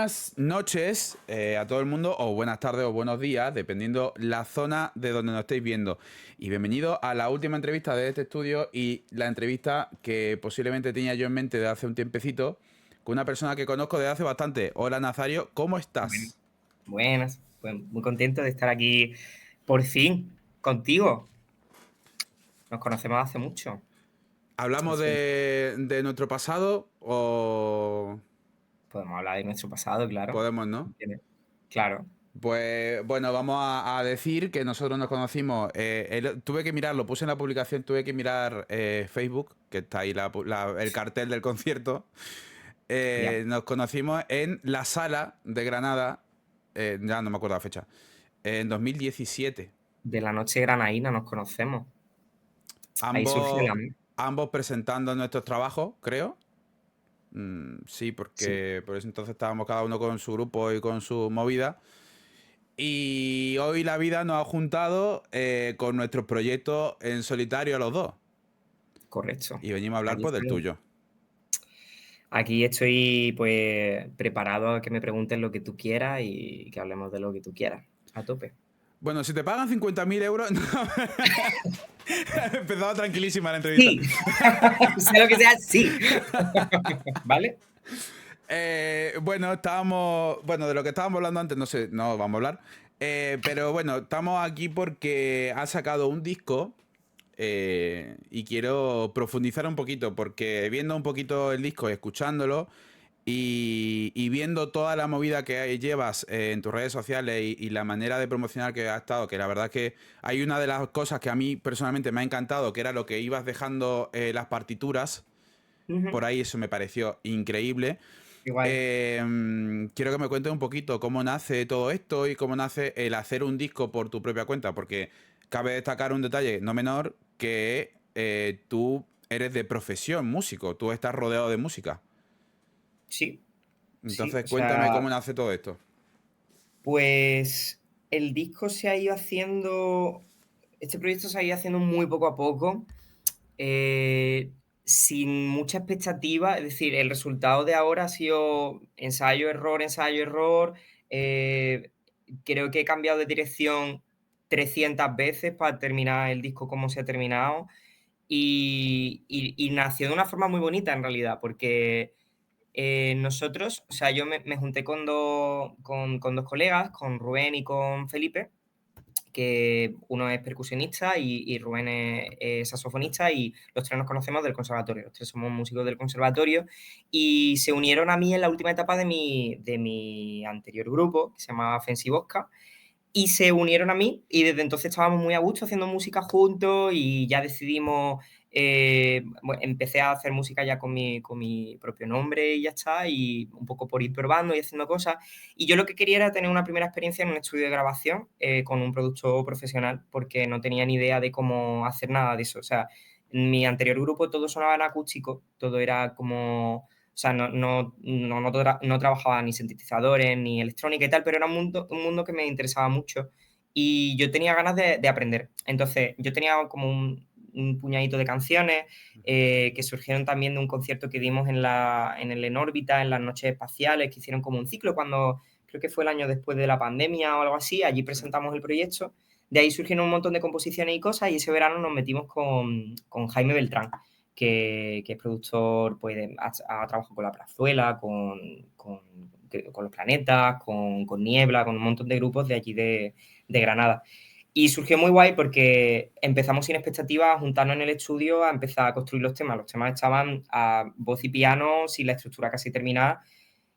Buenas noches a todo el mundo, o buenas tardes o buenos días, dependiendo la zona de donde nos estéis viendo. Y bienvenido a la última entrevista de este estudio y la entrevista que posiblemente tenía yo en mente de hace un tiempecito con una persona que conozco desde hace bastante. Hola Nazario, ¿cómo Bueno, estás? buenas, pues muy contento de estar aquí por fin contigo. Nos conocemos hace mucho. ¿Hablamos Hace- de nuestro pasado o Podemos hablar de nuestro pasado, claro. podemos, no? Claro, Pues bueno, vamos a decir que nosotros nos conocimos. Tuve que mirar, lo puse en la publicación, tuve que mirar Facebook, que está ahí el cartel del concierto. ya. Nos conocimos en la sala de Granada, ya no me acuerdo la fecha, en 2017. De la noche granaína nos conocemos. Ahí surgió el Ambos, amor. ambos presentando nuestros trabajos, creo. Sí, Sí, porque por eso entonces estábamos cada uno con su grupo y con su movida. Y hoy la vida nos ha juntado con nuestros proyectos en solitario a los dos. correcto. Y venimos a hablar Aquí pues del estoy. tuyo. Aquí estoy pues preparado a que me preguntes lo que tú quieras y que hablemos de lo que tú quieras. A tope. Bueno, si te pagan 50.000 euros... no. Empezaba tranquilísima la entrevista. Sí, sea lo que sea, sí. ¿Vale? Bueno, estábamos... Bueno, de lo que estábamos hablando antes, no sé, no vamos a hablar. Pero bueno, estamos aquí porque ha sacado un disco y quiero profundizar un poquito porque viendo un poquito el disco y escuchándolo y viendo toda la movida que llevas en tus redes sociales y la manera de promocionar que has estado, que la verdad es que hay una de las cosas que a mí personalmente me ha encantado, que era lo que ibas dejando las partituras, Ujú. por ahí eso me pareció increíble. Igual. Quiero que me cuentes un poquito cómo nace todo esto y cómo nace el hacer un disco por tu propia cuenta, porque cabe destacar un detalle no menor, que tú eres de profesión músico, tú estás rodeado de música. Sí, sí. Entonces O cuéntame sea, cómo nace todo esto. pues el disco se ha ido haciendo, este proyecto se ha ido haciendo muy poco a poco, eh, sin mucha expectativa. Es decir, el resultado de ahora ha sido ensayo, error, ensayo, error. eh, Creo que he cambiado de dirección 300 veces para terminar el disco como se ha terminado. Y nació de una forma muy bonita en realidad, porque nosotros, o sea, yo me junté con dos colegas, con Rubén y con Felipe, que uno es percusionista y Rubén es saxofonista, y los tres nos conocemos del conservatorio, los tres somos músicos del conservatorio, y se unieron a mí en la última etapa de mi anterior grupo, que se llamaba Fensibosca, y se unieron a mí y desde entonces estábamos muy a gusto haciendo música juntos y ya decidimos, empecé a hacer música ya con mi propio nombre y ya está, y un poco por ir probando y haciendo cosas. Y yo lo que quería era tener una primera experiencia en un estudio de grabación con un productor profesional, porque no tenía ni idea de cómo hacer nada de eso. O sea, en mi anterior grupo todo sonaba en acústico, todo era como... O sea, no trabajaba ni sintetizadores ni electrónica y tal, pero era un mundo que me interesaba mucho y yo tenía ganas de aprender. Entonces, yo tenía como un puñadito de canciones que surgieron también de un concierto que dimos en el En órbita, en las noches espaciales, que hicieron como un ciclo cuando, creo que fue el año después de la pandemia o algo así. Allí Sí. presentamos el proyecto. De ahí surgieron un montón de composiciones y cosas, y ese verano nos metimos con Jaime Beltrán, que es productor, pues ha trabajado con La Plazuela, con Los Planetas, con Niebla, con un montón de grupos de allí de Granada. Y surgió muy guay porque empezamos sin expectativas a juntarnos en el estudio a empezar a construir los temas. Los temas estaban a voz y piano, sin la estructura casi terminada.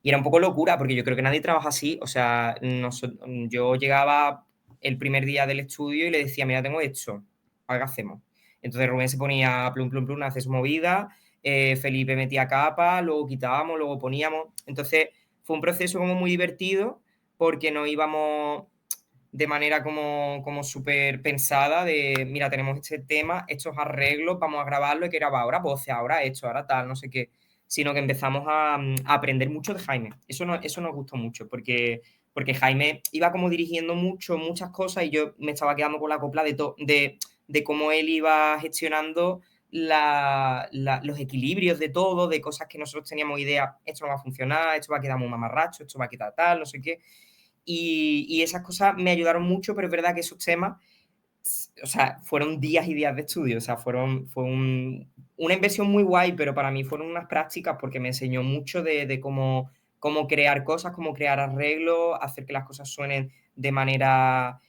Y era un poco locura porque yo creo que nadie trabaja así. O sea, yo llegaba el primer día del estudio y le decía, mira, tengo esto, ¿qué hacemos? Entonces Rubén se ponía plum, plum, plum, a hacer su movida, Felipe metía capa, luego quitábamos, luego poníamos. Entonces fue un proceso como muy divertido porque no íbamos de manera como súper pensada de, mira, tenemos este tema, estos arreglos, vamos a grabarlo, hay que grabar ahora voces, ahora esto, ahora tal, no sé qué, sino que empezamos a aprender mucho de Jaime. Eso nos gustó mucho, porque Jaime iba como dirigiendo muchas cosas y yo me estaba quedando con la copla de cómo él iba gestionando los equilibrios de todo, de cosas que nosotros teníamos idea, esto no va a funcionar, esto va a quedar muy mamarracho, esto va a quedar tal, no sé qué. Y esas cosas me ayudaron mucho, pero es verdad que esos temas, o sea, fueron días y días de estudio, o sea, una inversión muy guay, pero para mí fueron unas prácticas porque me enseñó mucho de cómo crear cosas, cómo crear arreglos, hacer que las cosas suenen de manera,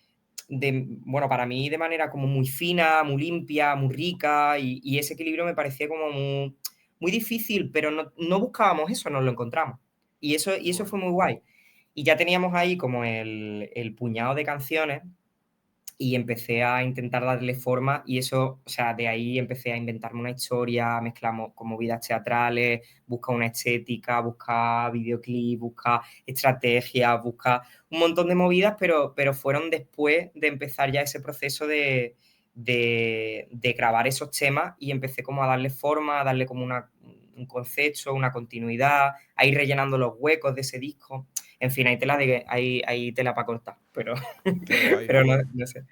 bueno, para mí de manera como muy fina, muy limpia, muy rica, y ese equilibrio me parecía como muy difícil, pero no buscábamos eso, nos lo encontramos. Y eso fue muy guay. Y ya teníamos ahí como el puñado de canciones y empecé a intentar darle forma y eso, o sea, de ahí empecé a inventarme una historia, mezclamos con movidas teatrales, busca una estética, busca videoclip, busca estrategias, busca un montón de movidas, pero fueron después de empezar ya ese proceso de grabar esos temas y empecé como a darle forma, a darle como un concepto, una continuidad, a ir rellenando los huecos de ese disco. En fin, hay tela para cortar, pero, Qué guay. pero no sé.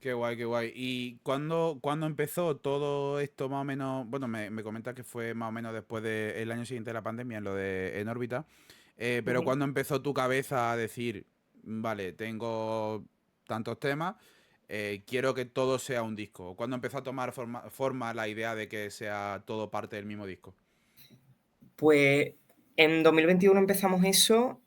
Qué guay, qué guay. ¿Y cuándo empezó todo esto más o menos? Bueno, me comentas que fue más o menos después del año siguiente de la pandemia, en lo de En órbita. Pero Ujú. ¿cuándo empezó tu cabeza a decir, vale, tengo tantos temas, quiero que todo sea un disco? ¿Cuándo empezó a tomar forma la idea de que sea todo parte del mismo disco? Pues en 2021 empezamos eso,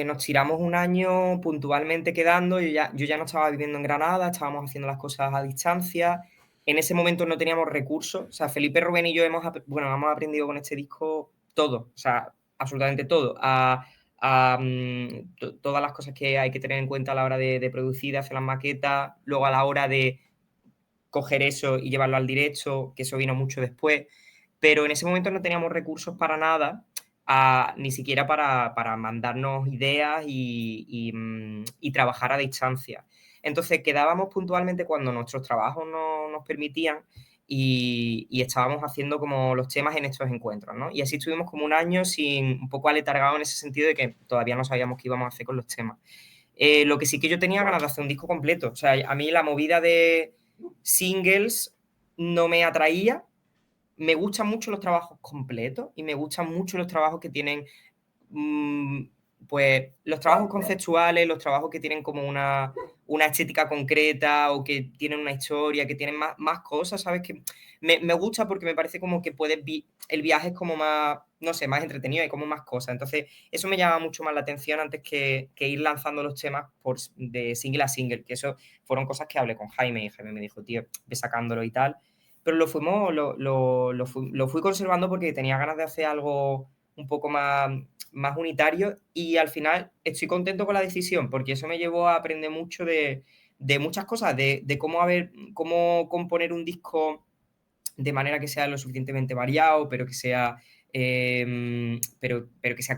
nos tiramos un año puntualmente quedando, yo ya no estaba viviendo en Granada, estábamos haciendo las cosas a distancia. En ese momento no teníamos recursos, o sea, Felipe, Rubén y yo hemos aprendido con este disco todo, o sea, absolutamente todo, todas las cosas que hay que tener en cuenta a la hora de producir, de hacer las maquetas, luego a la hora de coger eso y llevarlo al directo, que eso vino mucho después, pero en ese momento no teníamos recursos para nada, ni siquiera para mandarnos ideas y trabajar a distancia. Entonces quedábamos puntualmente cuando nuestros trabajos nos permitían y estábamos haciendo como los temas en estos encuentros, ¿no? Y así estuvimos como un año un poco aletargados en ese sentido de que todavía no sabíamos qué íbamos a hacer con los temas. Lo que sí que yo tenía ganas de hacer un disco completo. O sea, a mí la movida de singles no me atraía. Me gustan mucho los trabajos completos y me gustan mucho los trabajos que tienen, mm, pues, los trabajos conceptuales, los trabajos que tienen como una estética concreta o que tienen una historia, que tienen más cosas, ¿sabes? Que me gusta porque me parece como que el viaje es como más, no sé, más entretenido, hay como más cosas. Entonces, eso me llama mucho más la atención antes que ir lanzando los temas de single a single, que eso fueron cosas que hablé con Jaime y Jaime me dijo, tío, ve sacándolo y tal. Pero lo fui conservando porque tenía ganas de hacer algo un poco más unitario y al final estoy contento con la decisión porque eso me llevó a aprender mucho de muchas cosas, de cómo componer un disco de manera que sea lo suficientemente variado, pero que sea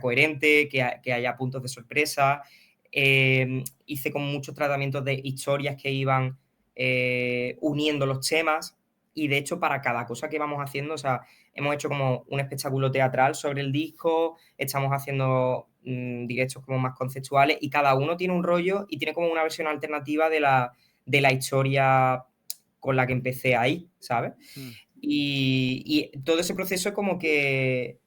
coherente, que haya puntos de sorpresa. Hice como muchos tratamientos de historias que iban uniendo los temas y de hecho para cada cosa que vamos haciendo, o sea, hemos hecho como un espectáculo teatral sobre el disco, estamos haciendo directos como más conceptuales y cada uno tiene un rollo y tiene como una versión alternativa de la historia con la que empecé ahí, ¿sabes? Mm. Y todo ese proceso como que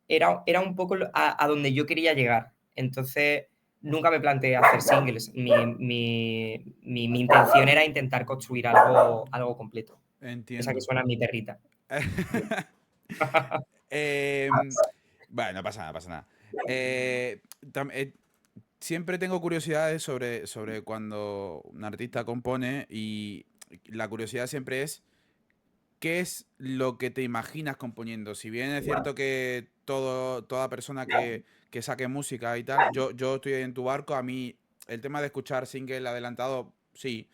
era un poco a donde yo quería llegar. Entonces, nunca me planteé hacer singles. Mi intención era intentar construir algo completo. Esa que Entiendo. suena mi perrita. Em, bueno, no pasa nada, pasa nada. Eh, tam- eh, Siempre tengo curiosidades sobre cuando un artista compone y la curiosidad siempre es ¿qué es lo que te imaginas componiendo? Si bien es cierto que toda persona que saque música y tal, yo estoy en tu barco, a mí el tema de escuchar single adelantado, sí,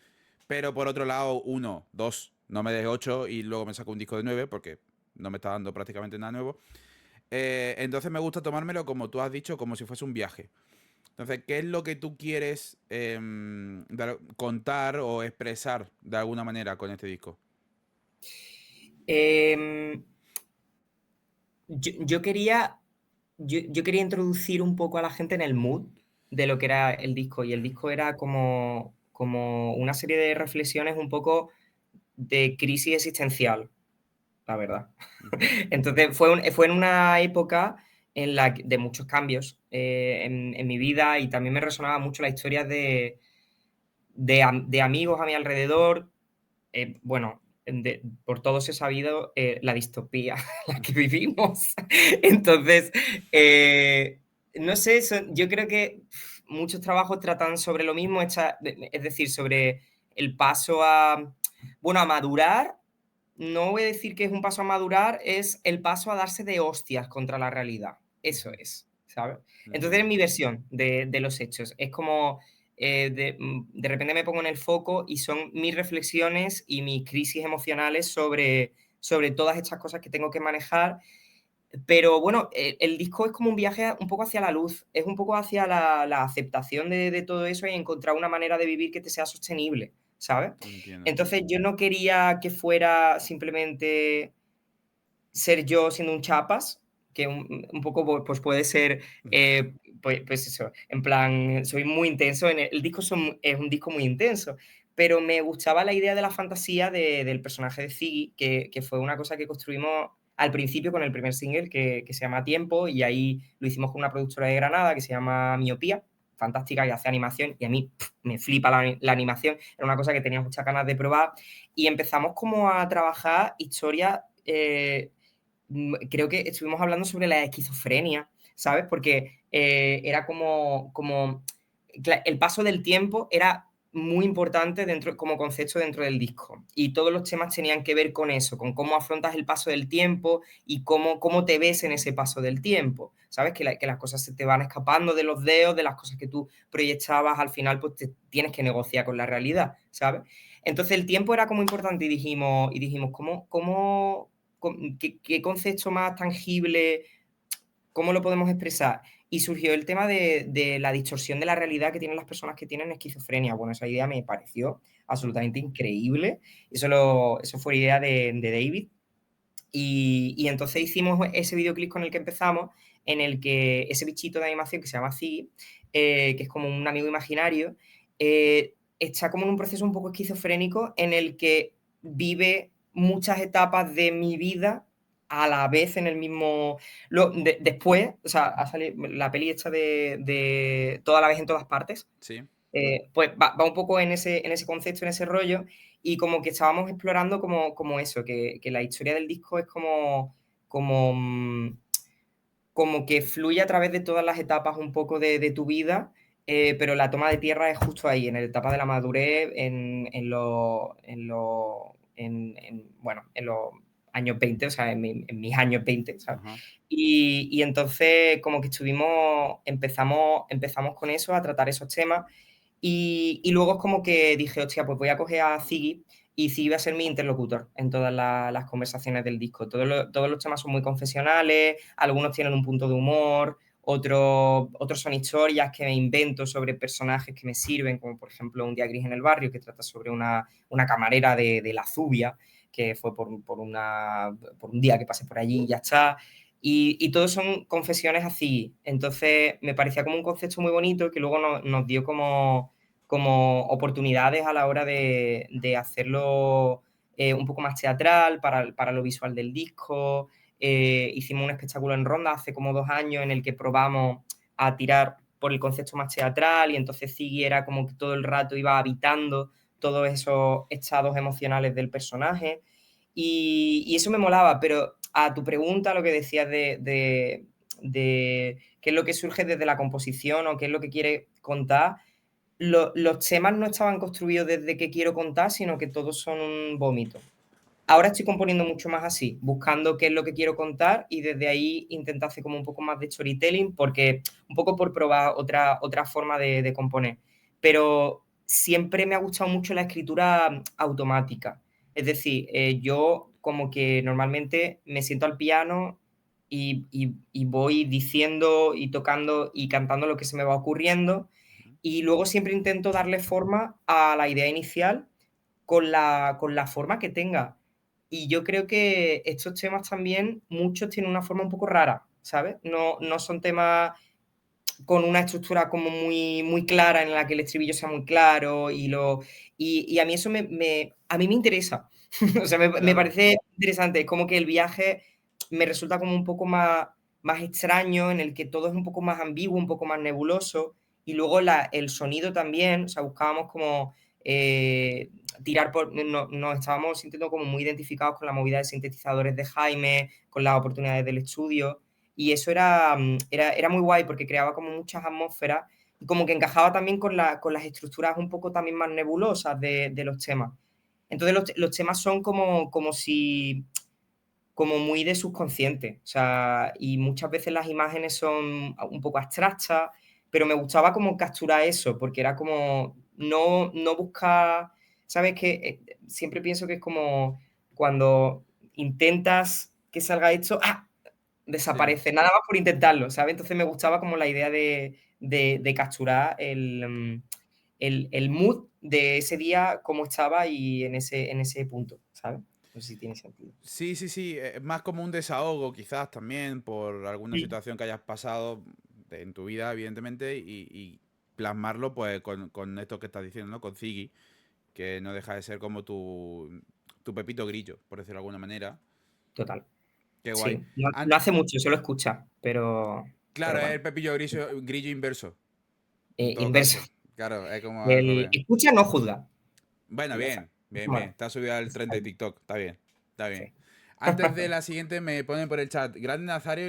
pero por otro lado, uno, dos, no me des ocho y luego me saco un disco de nueve porque no me está dando prácticamente nada nuevo. Entonces me gusta tomármelo, como tú has dicho, como si fuese un viaje. Entonces, ¿qué es lo que tú quieres contar o expresar de alguna manera con este disco? Em, yo quería, yo quería introducir un poco a la gente en el mood de lo que era el disco. Y el disco era como una serie de reflexiones un poco de crisis existencial. la verdad. Ujú. Entonces fue en una época de muchos cambios en mi vida, y también me resonaba mucho la historia de amigos a mi alrededor. Bueno, por todos he sabido la distopía en la que vivimos. Entonces, no sé, yo creo que muchos trabajos tratan sobre lo mismo, es decir, sobre el paso bueno, a madurar. No voy a decir que es un paso a madurar, es el paso a darse de hostias contra la realidad. Eso Ujú. es, ¿sabes? Entonces, es Entiendo. mi versión de los hechos. Es como de repente me pongo en el foco y son mis reflexiones y mis crisis emocionales sobre todas estas cosas que tengo que manejar. Pero bueno, el disco es como un viaje un poco hacia la luz, es un poco hacia la aceptación de todo eso y encontrar una manera de vivir que te sea sostenible, ¿sabes? Entiendo, entiendo. Entonces yo no quería que fuera simplemente ser yo siendo un chapas, que un poco pues puede ser, pues eso, en plan, soy muy intenso, el disco es un disco muy intenso, pero me gustaba la idea de la fantasía del personaje de Ziggy, que fue una cosa que construimos al principio con el primer single que se llama Tiempo, y ahí lo hicimos con una productora de Granada que se llama Miopía, fantástica, y hace animación, y a mí me flipa la animación, era una cosa que tenía muchas ganas de probar, y empezamos como a trabajar historias. Creo que estuvimos hablando sobre la esquizofrenia, ¿sabes? Porque era el paso del tiempo era muy importante como concepto dentro del disco. Y todos los temas tenían que ver con eso, con cómo afrontas el paso del tiempo y cómo te ves en ese paso del tiempo. ¿Sabes? Que las cosas se te van escapando de los dedos, de las cosas que tú proyectabas, al final pues tienes que negociar con la realidad, ¿sabes? Entonces el tiempo era como importante, y dijimos ¿qué concepto más tangible, cómo lo podemos expresar? Y surgió el tema de la distorsión de la realidad que tienen las personas que tienen esquizofrenia. Bueno, esa idea me pareció absolutamente increíble. Eso fue idea de David. Y entonces hicimos ese videoclip con el que empezamos, en el que ese bichito de animación que se llama Ziggy, que es como un amigo imaginario, está como en un proceso un poco esquizofrénico en el que vive muchas etapas de mi vida a la vez en el mismo. Después, o sea, ha salido la peli esta de Toda la vez en todas partes, Sí. pues va un poco en ese concepto, en ese rollo, y como que estábamos explorando como eso, que la historia del disco es como, mm, como que fluye a través de todas las etapas un poco de tu vida, pero la toma de tierra es justo ahí, en la etapa de la madurez, bueno, en los años 20, o sea, en mis años 20, ¿sabes? Ajá. Y entonces como que empezamos con eso, a tratar esos temas, y luego es como que dije, hostia, pues voy a coger a Ziggy, y Ziggy va a ser mi interlocutor en todas las conversaciones del disco. Todos los temas son muy confesionales, algunos tienen un punto de humor, otros son historias que me invento sobre personajes que me sirven, como por ejemplo Un día gris en el barrio, que trata sobre una camarera de la Zubia, que fue por un día que pasé por allí y ya está. Y todos son confesiones así. Entonces me parecía como un concepto muy bonito que luego nos dio como oportunidades a la hora de hacerlo un poco más teatral para lo visual del disco. Hicimos un espectáculo en Ronda hace como 2 años en el que probamos a tirar por el concepto más teatral, y entonces Ziggy era como que todo el rato iba habitando todos esos estados emocionales del personaje, y eso me molaba. Pero a tu pregunta, lo que decías de qué es lo que surge desde la composición o qué es lo que quiere contar, los temas no estaban construidos desde qué quiero contar, sino que todos son un vómito. Ahora estoy componiendo mucho más así, buscando qué es lo que quiero contar, y desde ahí intento hacer como un poco más de storytelling, porque un poco por probar otra forma de componer. Pero siempre me ha gustado mucho la escritura automática. Es decir, yo como que normalmente me siento al piano y voy diciendo y tocando y cantando lo que se me va ocurriendo, y luego siempre intento darle forma a la idea inicial con la forma que tenga. Y yo creo que estos temas también, muchos tienen una forma un poco rara, ¿sabes? No son temas con una estructura como muy, muy clara, en la que el estribillo sea muy claro y a mí eso a mí me interesa. O sea, me Claro, parece interesante. Es como que el viaje me resulta como un poco más extraño, en el que todo es un poco más ambiguo, un poco más nebuloso. Y luego el sonido también, o sea, buscábamos como eh, tirar por. Nos estábamos sintiendo como muy identificados con la movida de sintetizadores de Jaime, con las oportunidades del estudio. Y eso era muy guay porque creaba como muchas atmósferas y como que encajaba también con las estructuras un poco también más nebulosas de los temas. Entonces los temas son como si, como muy de subconsciente, o sea, y muchas veces las imágenes son un poco abstractas, pero me gustaba como capturar eso, porque era como no buscar, ¿sabes? Que siempre pienso que es como cuando intentas que salga esto, ¡ah! sí. Desaparece, nada más por intentarlo, ¿sabes? Entonces me gustaba como la idea de capturar el mood de ese día, cómo estaba y en ese punto, ¿sabes? No sé si tiene sentido. Sí, sí, sí. Es más como un desahogo, quizás también, por alguna Sí. situación que hayas pasado en tu vida, evidentemente, y plasmarlo pues con esto que estás diciendo, ¿no? Con Ziggy, que no deja de ser como tu Pepito Grillo, por decirlo de alguna manera. Total. Qué guay. Sí. No, An- no hace mucho, solo escucha, pero claro, es bueno, el Pepillo Grillo inverso, en todo inverso. caso. Claro, es como al El revés. escucha no juzga. Bueno, Y ya está. bien, Eso bien, bien. mola. Está subido al Eso tren está de bien. TikTok. Está bien, está bien. Sí. Antes de la siguiente me ponen por el chat Grande Nazario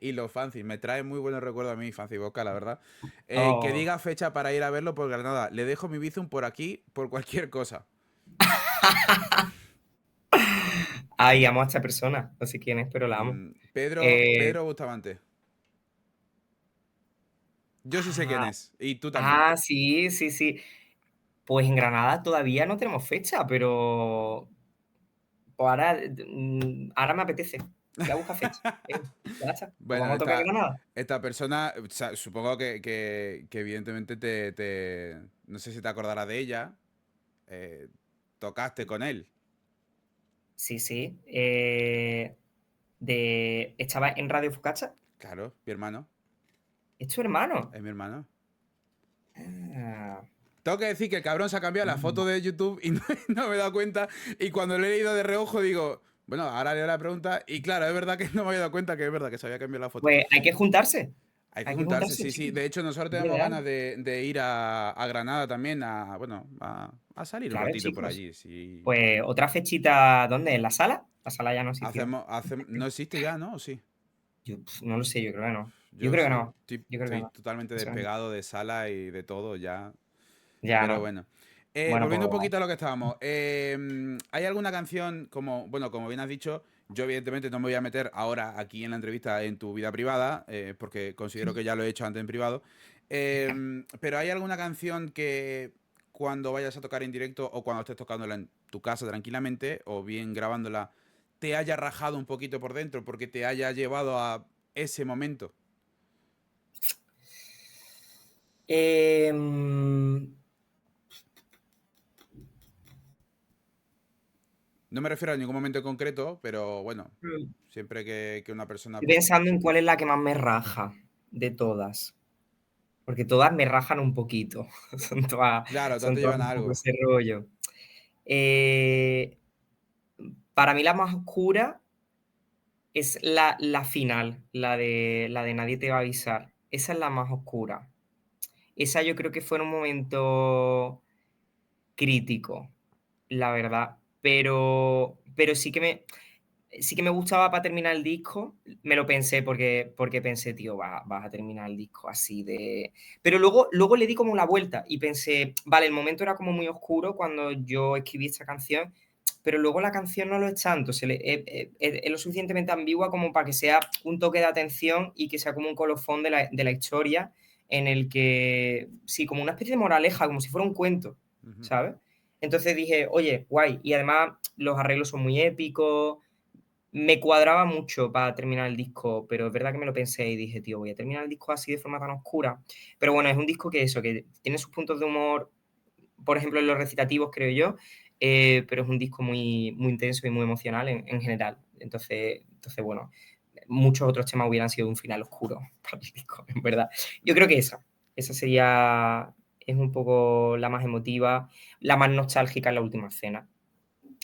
y los fancies. Me trae muy buenos recuerdos a mí, Fancy Boca, la verdad. Que Oh. diga fecha para ir a verlo por Granada. Le dejo mi Bizum por aquí por cualquier cosa. Ay, amo a esta persona. No sé quién es, pero la amo. Eh, Pedro Bustamante. Yo sí sé quién ah, es. Y tú también. sí, sí, sí. Pues en Granada todavía no tenemos fecha, pero pues ahora me apetece. Voy a buscar fecha. Ya está. Pues Bueno, vamos a tocar en Granada. esta persona, o sea, supongo que evidentemente no sé si te acordarás de ella. eh, Tocaste con él. Sí, sí. ¿Estaba en Radio Focaccia? Claro, mi hermano. ¿Es tu hermano? Es mi hermano. Ah, Tengo que decir que el cabrón se ha cambiado la mm. foto de YouTube y no, no me he dado cuenta. Y cuando le he leído de reojo digo, bueno, ahora leo la pregunta. Y claro, es verdad que no me había dado cuenta que es verdad que se había cambiado la foto. Pues hay que juntarse. Hay que Hay que juntarse, juntarse, sí, sí. chicos. De hecho, nosotros Es tenemos ideal. ganas de ir a Granada también, bueno, a salir un Claro, ratito por chicos. allí. Si Pues otra fechita, ¿dónde? ¿En la sala? La sala ya no existirá. no existe ya, ¿no? ¿O sí? No lo sé, yo creo que no. Yo Yo creo que sí, no. Yo creo que estoy no. totalmente Eso no. despegado de sala y de todo ya. Ya Pero no. bueno. Bueno, pues Volviendo un poquito a lo que estábamos. ¿Hay alguna canción, como bien has dicho, yo evidentemente no me voy a meter ahora aquí en la entrevista en tu vida privada, porque considero que ya lo he hecho antes en privado. Pero ¿hay alguna canción que cuando vayas a tocar en directo o cuando estés tocándola en tu casa tranquilamente o bien grabándola, te haya rajado un poquito por dentro porque te haya llevado a ese momento? Em, No me refiero a ningún momento en concreto, pero bueno, siempre que una persona Estoy pues. pensando en cuál es la que más me raja de todas. Porque todas me rajan un poquito. Son todas, Claro, todas son te todas llevan un a poco algo. ese rollo. Eh, para mí la más oscura es la final, la de Nadie te va a avisar. Esa es la más oscura. Esa yo creo que fue en un momento crítico, la verdad. Pero sí que me gustaba para terminar el disco. Me lo pensé porque pensé, tío, vas a terminar el disco así de. Pero luego le di como la vuelta y pensé, vale, el momento era como muy oscuro cuando yo escribí esta canción, pero luego la canción no lo es tanto. Es lo suficientemente ambigua como para que sea un toque de atención y que sea como un colofón de la historia en el que, sí, como una especie de moraleja, como si fuera un cuento, Ujú. ¿sabes? Entonces dije, oye, guay. Y además los arreglos son muy épicos, me cuadraba mucho para terminar el disco, pero es verdad que me lo pensé y dije, tío, voy a terminar el disco así de forma tan oscura. Pero bueno, es un disco que tiene sus puntos de humor, por ejemplo, en los recitativos, creo yo, pero es un disco muy, muy intenso y muy emocional en general. Entonces, bueno, muchos otros temas hubieran sido un final oscuro para el disco, en verdad. Yo creo que esa sería, es un poco la más emotiva, la más nostálgica en la última cena.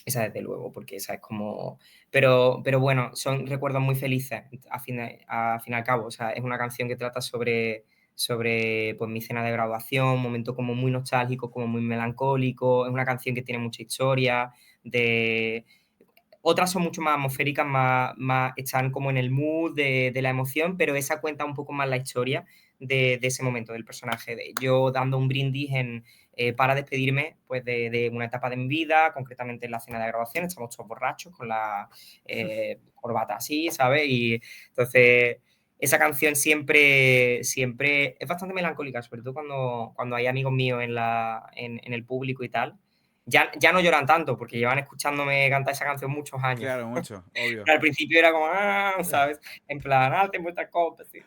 Esa desde luego, porque esa es como... Pero bueno, son recuerdos muy felices, a fin y al cabo. O sea, es una canción que trata sobre pues, mi cena de graduación, un momento como muy nostálgico, como muy melancólico. Es una canción que tiene mucha historia, otras son mucho más atmosféricas, están como en el mood de la emoción, pero esa cuenta un poco más la historia de ese momento del personaje. De yo dando un brindis para despedirme pues, de una etapa de mi vida, concretamente en la cena de graduación, estamos todos borrachos con la corbata así, ¿sabes? Y entonces esa canción siempre es bastante melancólica, sobre todo cuando hay amigos míos en el público y tal. Ya no lloran tanto, porque llevan escuchándome cantar esa canción muchos años. Claro, mucho, obvio. Pero al principio era como, ¿sabes? En plan, te muestras copas, sí.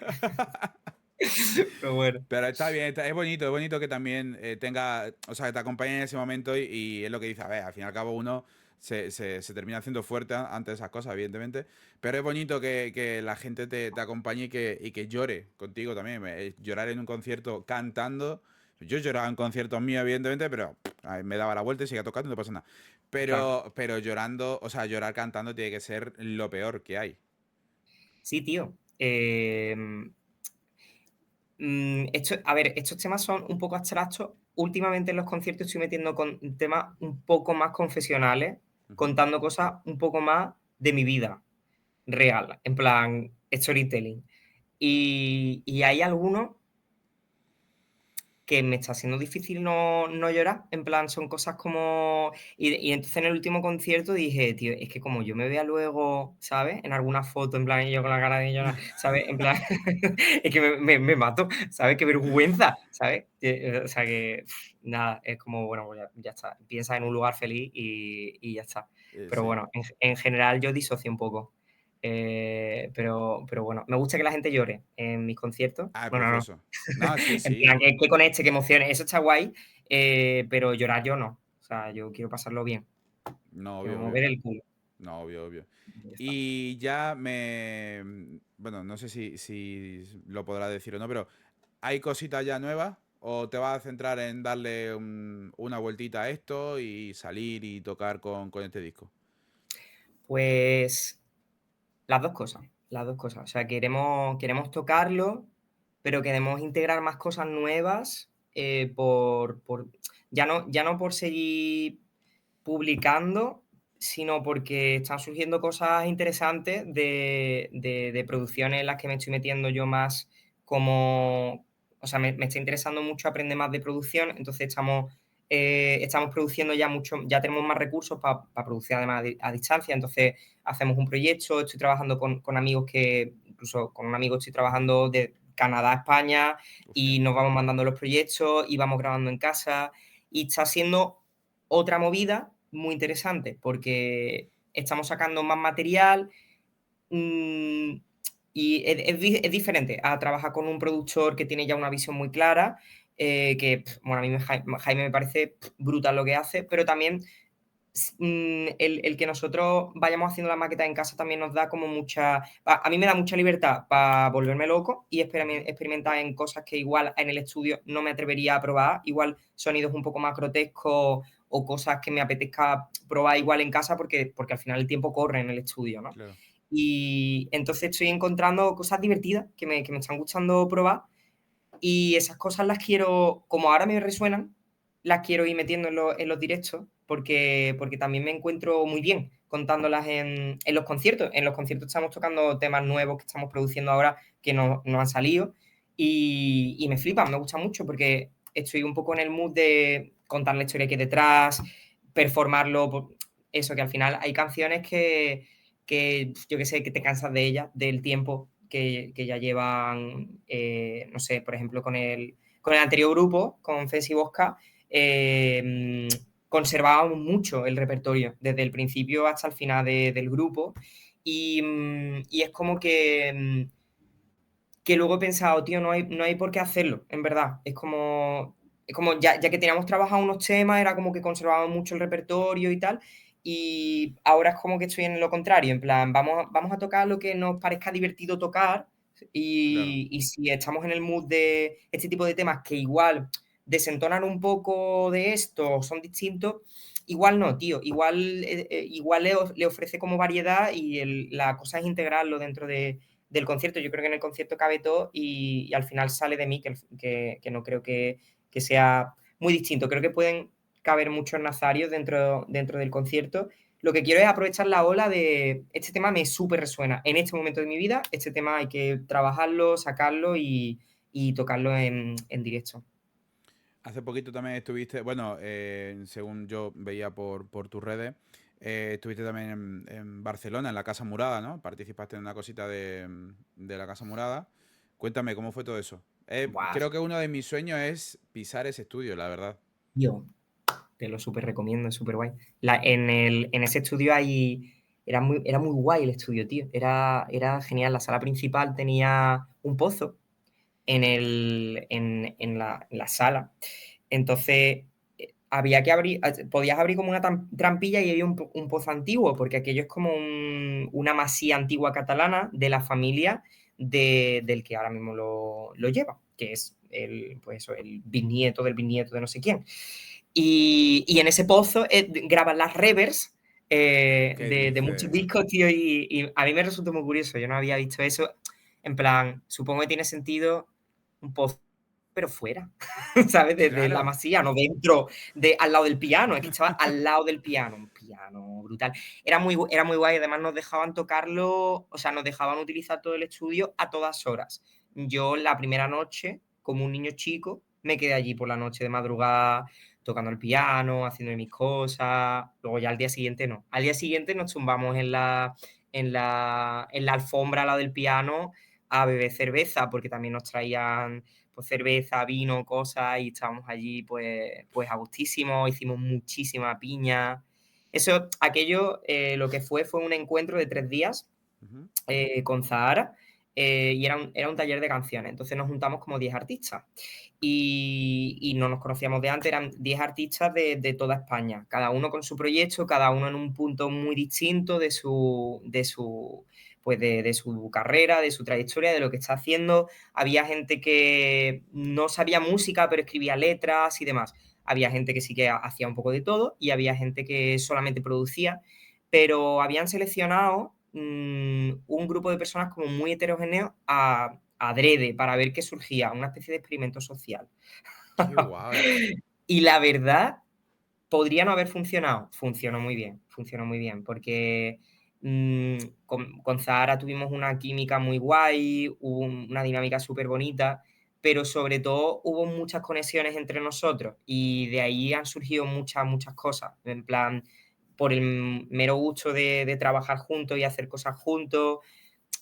Pero bueno. Pero está bien, es bonito que también tenga, o sea, que te acompañe en ese momento y es lo que dice, a ver, al fin y al cabo uno se termina haciendo fuerte ante esas cosas, evidentemente, pero es bonito que la gente te acompañe y que llore contigo también. Llorar en un concierto cantando, yo lloraba en conciertos míos, evidentemente, pero a ver, me daba la vuelta y seguía tocando y no pasa nada. Claro. Pero llorando, o sea, llorar cantando tiene que ser lo peor que hay. Sí, tío. A ver, estos temas son un poco abstractos. Últimamente en los conciertos estoy metiendo con temas un poco más confesionales, Ujú. contando cosas un poco más de mi vida real, en plan storytelling. Y hay algunos que me está siendo difícil no llorar, en plan, son cosas como... Y entonces en el último concierto dije, tío, es que como yo me vea luego, ¿sabes? En alguna foto, en plan, y yo con la cara de llorar, ¿sabes? En plan, es que me mato, ¿sabes? Qué vergüenza, ¿sabes? O sea que, nada, es como, bueno, pues ya está, piensa en un lugar feliz y ya está. Pero Sí. bueno, en general yo disocio un poco. Pero bueno, me gusta que la gente llore en mis conciertos. Ah, Bueno, no, precioso. No, sí, en sí. plan, que conecte, que emocione, eso está guay, pero llorar yo no. O sea, yo quiero pasarlo bien, No, quiero obvio, obvio. mover el culo. No, obvio, obvio. Y ya está. Y ya bueno, no sé si lo podrá decir o no, pero ¿hay cositas ya nuevas? ¿O te vas a centrar en darle una vueltita a esto y salir y tocar con este disco? Pues las dos cosas, las dos cosas. O sea, queremos tocarlo, pero queremos integrar más cosas nuevas ya no por seguir publicando, sino porque están surgiendo cosas interesantes de producciones en las que me estoy metiendo yo más como... O sea, me está interesando mucho aprender más de producción, entonces estamos produciendo ya mucho, ya tenemos más recursos para producir además a distancia, entonces hacemos un proyecto, estoy trabajando con amigos incluso con un amigo estoy trabajando de Canadá a España Hostia. y nos vamos mandando los proyectos y vamos grabando en casa y está siendo otra movida muy interesante porque estamos sacando más material mm, y es diferente a trabajar con un productor que tiene ya una visión muy clara, bueno, a mí Jaime me parece brutal lo que hace, pero también el que nosotros vayamos haciendo la maqueta en casa también nos da como a mí me da mucha libertad para volverme loco y experimentar en cosas que igual en el estudio no me atrevería a probar, igual sonidos un poco más grotescos o cosas que me apetezca probar igual en casa porque al final el tiempo corre en el estudio, ¿no? Claro. Y entonces estoy encontrando cosas divertidas que me están gustando probar y esas cosas las quiero, como ahora me resuenan, las quiero ir metiendo en los directos porque también me encuentro muy bien contándolas en los conciertos. En los conciertos estamos tocando temas nuevos que estamos produciendo ahora que no han salido y me flipan, me gusta mucho porque estoy un poco en el mood de contar la historia que hay detrás, performarlo, eso que al final hay canciones que yo qué sé, que te cansas de ellas, del tiempo que ya llevan, no sé, por ejemplo, con el anterior grupo, con Fes y Bosca, conservábamos mucho el repertorio, desde el principio hasta el final del grupo. Y es como que luego he pensado, tío, no hay por qué hacerlo, en verdad. Es como ya que teníamos trabajado unos temas, era como que conservábamos mucho el repertorio y tal. y ahora es como que estoy en lo contrario, en plan, vamos a tocar lo que nos parezca divertido tocar Claro. y si estamos en el mood de este tipo de temas que igual desentonan un poco de esto, son distintos, igual no, tío, igual le ofrece como variedad y la cosa es integrarlo dentro del concierto. Yo creo que en el concierto cabe todo y al final sale de mí que no creo que sea muy distinto. Creo que pueden caber muchos nazarios dentro del concierto. Lo que quiero es aprovechar la ola de este tema me súper resuena en este momento de mi vida, este tema hay que trabajarlo, sacarlo y tocarlo en directo. Hace poquito también estuviste, bueno, según yo veía por tus redes, estuviste también en Barcelona, en la Casa Murada, ¿no? Participaste en una cosita de la Casa Murada. Cuéntame, ¿cómo fue todo eso? Buah, Creo que uno de mis sueños es pisar ese estudio, la verdad. tío, te lo súper recomiendo, es súper guay. En ese estudio era muy guay el estudio, tío. Era genial. La sala principal tenía un pozo en la sala. Entonces, había que abrir, podías abrir como una trampilla y había un pozo antiguo, porque aquello es como una masía antigua catalana de la familia del que ahora mismo lo lleva, que es pues eso, el bisnieto del bisnieto de no sé quién. Y en ese pozo graban las revers ¿Qué de muchos dices? discos, tío, y a mí me resultó muy curioso, yo no había visto eso. En plan, supongo que tiene sentido un pozo, pero fuera, ¿sabes? Desde la Claro. masía, no dentro, al lado del piano, es que estaba al lado del piano, un piano brutal. Era muy guay, además nos dejaban tocarlo, o sea, nos dejaban utilizar todo el estudio a todas horas. Yo la primera noche, como un niño chico, me quedé allí por la noche de madrugada tocando el piano, haciendo mis cosas. Luego ya al día siguiente no. Al día siguiente nos tumbamos en la alfombra al lado del piano a beber cerveza, porque también nos traían pues, cerveza, vino, cosas, y estábamos allí pues a gustísimo, hicimos muchísima piña. Eso, aquello, lo que fue un encuentro de 3 días Ujú. con Zahara, y era un taller de canciones. Entonces nos juntamos como 10 artistas y no nos conocíamos de antes, eran 10 artistas de toda España, cada uno con su proyecto, cada uno en un punto muy distinto de su carrera, de su trayectoria, de lo que está haciendo. Había gente que no sabía música, pero escribía letras y demás. Había gente que sí que hacía un poco de todo y había gente que solamente producía, pero habían seleccionado un grupo de personas como muy heterogéneo adrede para ver qué surgía, una especie de experimento social. Qué guay. Y la verdad, podría no haber funcionado. Funcionó muy bien, porque con Zahara tuvimos una química muy guay, hubo una dinámica súper bonita, pero sobre todo hubo muchas conexiones entre nosotros y de ahí han surgido muchas, muchas cosas. En plan, por el mero gusto de trabajar juntos y hacer cosas juntos,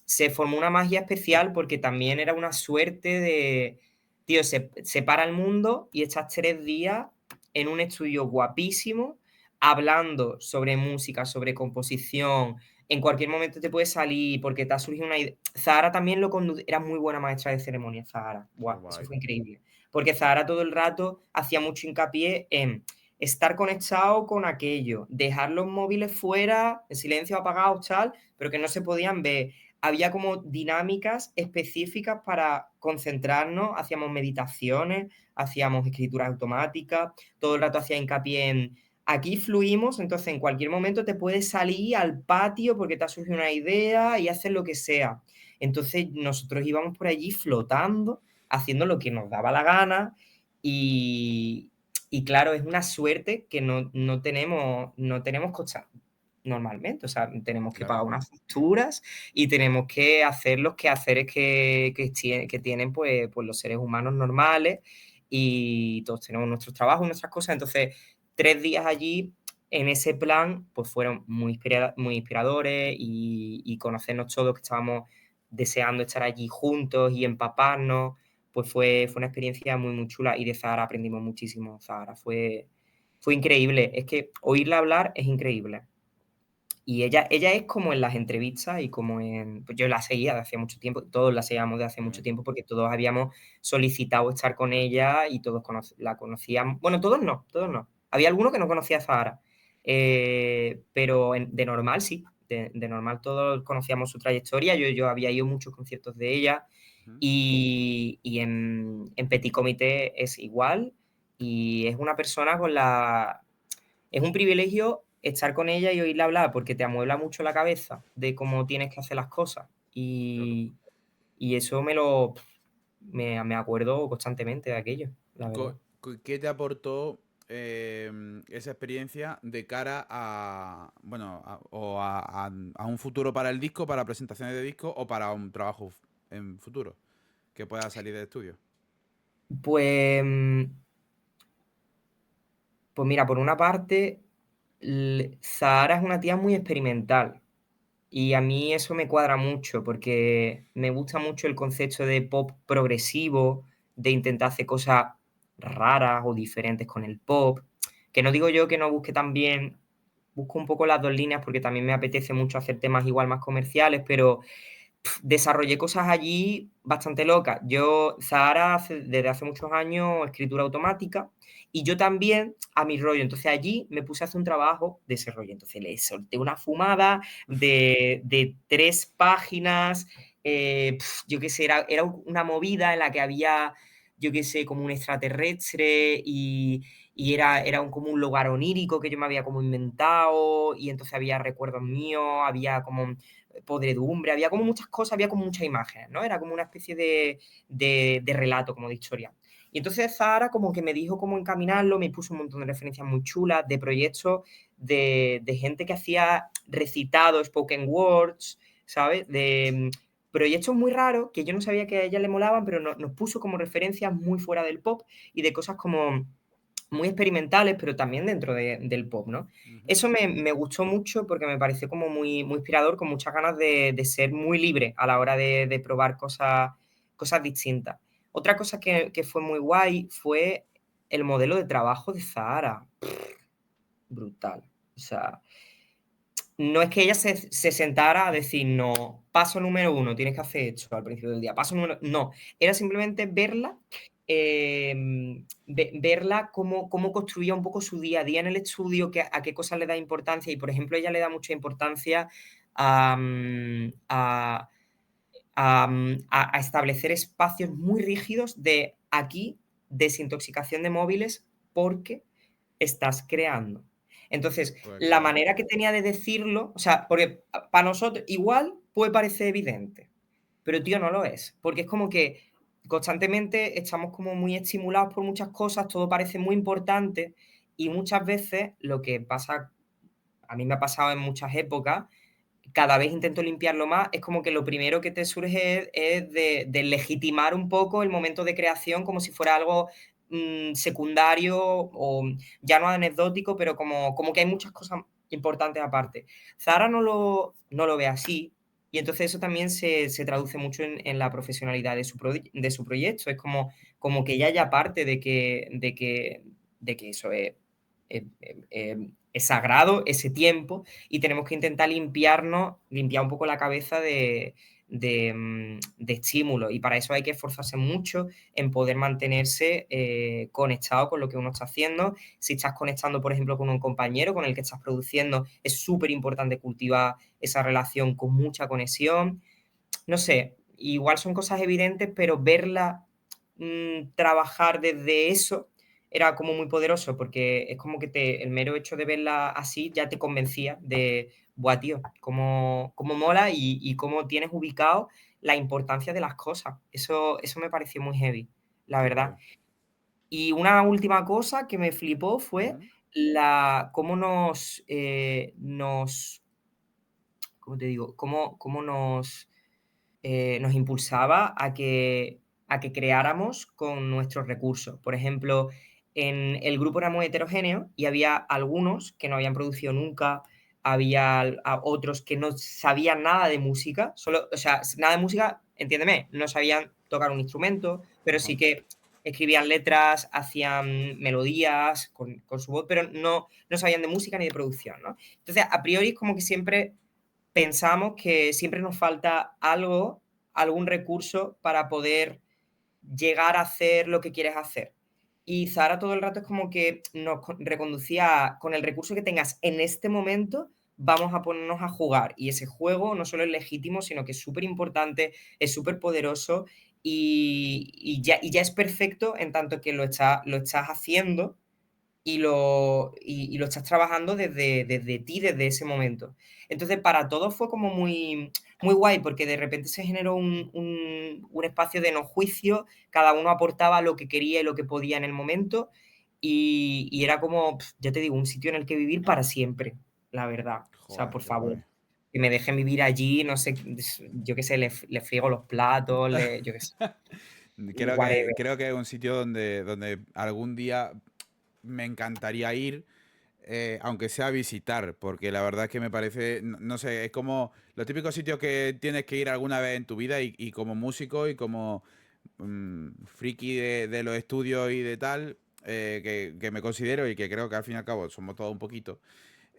se formó una magia especial porque también era una suerte de, tío, se para el mundo y estás 3 días en un estudio guapísimo, hablando sobre música, sobre composición. En cualquier momento te puede salir porque te ha surgido una idea. Zahara también era muy buena maestra de ceremonia, Zahara. Qué Buah, eso guay. fue increíble. Porque Zahara todo el rato hacía mucho hincapié en estar conectado con aquello, dejar los móviles fuera, en silencio apagados, tal, pero que no se podían ver. Había como dinámicas específicas para concentrarnos, hacíamos meditaciones, hacíamos escritura automática, todo el rato hacía hincapié en aquí fluimos, entonces en cualquier momento te puedes salir al patio porque te ha surgido una idea y hacer lo que sea. Entonces nosotros íbamos por allí flotando, haciendo lo que nos daba la gana y, y claro, es una suerte que no tenemos normalmente, o sea, tenemos que pagar Claro. unas facturas y tenemos que hacer los quehaceres que tienen pues los seres humanos normales y todos tenemos nuestros trabajos, nuestras cosas. Entonces, 3 días allí en ese plan pues fueron muy inspiradores y conocernos todos que estábamos deseando estar allí juntos y empaparnos, pues fue una experiencia muy, muy chula y de Zahara aprendimos muchísimo. Zahara fue increíble. Es que oírla hablar es increíble. Y ella es como en las entrevistas y como pues yo la seguía de hace mucho tiempo, todos la seguíamos de hace mucho Sí. tiempo porque todos habíamos solicitado estar con ella y todos la conocíamos. Bueno, todos no, todos no. Había alguno que no conocía a Zahara. pero de normal sí, de normal todos conocíamos su trayectoria, yo había ido a muchos conciertos de ella Ujú. y en Petit Comité es igual y es una persona con la... Es un privilegio estar con ella y oírla hablar porque te amuebla mucho la cabeza de cómo tienes que hacer las cosas Claro. y eso me acuerdo constantemente de aquello, la verdad. ¿Qué te aportó esa experiencia de cara a, bueno, a un futuro para el disco, para presentaciones de disco o para un trabajo en futuro que pueda salir del estudio? Pues, pues mira, por una parte, Zahara es una tía muy experimental y a mí eso me cuadra mucho porque me gusta mucho el concepto de pop progresivo, de intentar hacer cosas raras o diferentes con el pop, que no digo yo que no busque también, busco un poco las dos líneas porque también me apetece mucho hacer temas igual más comerciales, pero desarrollé cosas allí bastante locas. Yo, Zahara, desde hace muchos años, escritura automática, y yo también a mi rollo. Entonces allí me puse a hacer un trabajo de ese rollo. Entonces le solté una fumada de 3 páginas, yo qué sé, era una movida en la que había, yo qué sé, como un extraterrestre y era como un lugar onírico que yo me había como inventado y entonces había recuerdos míos, había como podredumbre, había como muchas cosas, había como muchas imágenes, ¿no? Era como una especie de relato, como de historia. Y entonces Zahara como que me dijo cómo encaminarlo, me puso un montón de referencias muy chulas, de proyectos de gente que hacía recitados, spoken words, ¿sabes? De proyectos muy raros que yo no sabía que a ella le molaban, pero nos puso como referencias muy fuera del pop y de cosas como muy experimentales, pero también dentro del pop, ¿no? Ujú. Eso me gustó mucho porque me pareció como muy inspirador, con muchas ganas de ser muy libre a la hora de probar cosas distintas. Otra cosa que fue muy guay fue el modelo de trabajo de Zahara. Brutal. O sea, no es que ella se sentara a decir, no, paso número uno, tienes que hacer esto al principio del día, paso número... No, era simplemente verla, verla cómo construía un poco su día a día en el estudio, a qué cosas le da importancia, y por ejemplo, ella le da mucha importancia a, a establecer espacios muy rígidos de aquí, desintoxicación de móviles, porque estás creando. Entonces, Pues la claro. manera que tenía de decirlo, o sea, porque para nosotros igual puede parecer evidente, pero tío, no lo es, porque es como que constantemente estamos como muy estimulados por muchas cosas, todo parece muy importante y muchas veces lo que pasa, a mí me ha pasado en muchas épocas, cada vez intento limpiarlo más, es como que lo primero que te surge es de legitimar un poco el momento de creación como si fuera algo secundario o ya no anecdótico, pero como que hay muchas cosas importantes aparte. Zara no lo ve así y entonces eso también se traduce mucho en la profesionalidad de su proyecto. Es como que ella ya parte de que eso es sagrado, ese tiempo, y tenemos que intentar limpiar un poco la cabeza de estímulos. Y para eso hay que esforzarse mucho en poder mantenerse conectado con lo que uno está haciendo. Si estás conectando, por ejemplo, con un compañero con el que estás produciendo, es súper importante cultivar esa relación con mucha conexión. No sé, igual son cosas evidentes, pero verla trabajar desde eso era como muy poderoso, porque es como que el mero hecho de verla así ya te convencía de, buah, tío, cómo mola y cómo tienes ubicado la importancia de las cosas. Eso me pareció muy heavy, la Qué verdad. guay. Y una última cosa que me flipó fue Ujú. cómo ¿cómo te digo? Cómo nos impulsaba a que creáramos con nuestros recursos. Por ejemplo, en el grupo era muy heterogéneo y había algunos que no habían producido nunca, había otros que no sabían nada de música, solo, o sea, nada de música, entiéndeme, no sabían tocar un instrumento, pero Ajá. sí que escribían letras, hacían melodías con su voz, pero no sabían de música ni de producción, ¿no? Entonces, a priori, es como que siempre pensamos que siempre nos falta algún recurso para poder llegar a hacer lo que quieres hacer. Y Zara todo el rato es como que nos reconducía a, con el recurso que tengas en este momento, vamos a ponernos a jugar. Y ese juego no solo es legítimo, sino que es súper importante, es súper poderoso y ya es perfecto en tanto que lo estás haciendo y lo estás trabajando desde ti, desde ese momento. Entonces, para todos fue como muy guay, porque de repente se generó un espacio de no juicio, cada uno aportaba lo que quería y lo que podía en el momento, y era como, ya te digo, un sitio en el que vivir para siempre, la verdad. O sea, Joder, por qué favor, guay. que me dejen vivir allí, no sé, yo qué sé, le friego los platos, yo qué sé, whatever. Creo que es un sitio donde algún día me encantaría ir, aunque sea a visitar, porque la verdad es que me parece, no sé, es como los típicos sitios que tienes que ir alguna vez en tu vida y como músico y como friki de los estudios y de tal, que me considero y que creo que al fin y al cabo somos todos un poquito,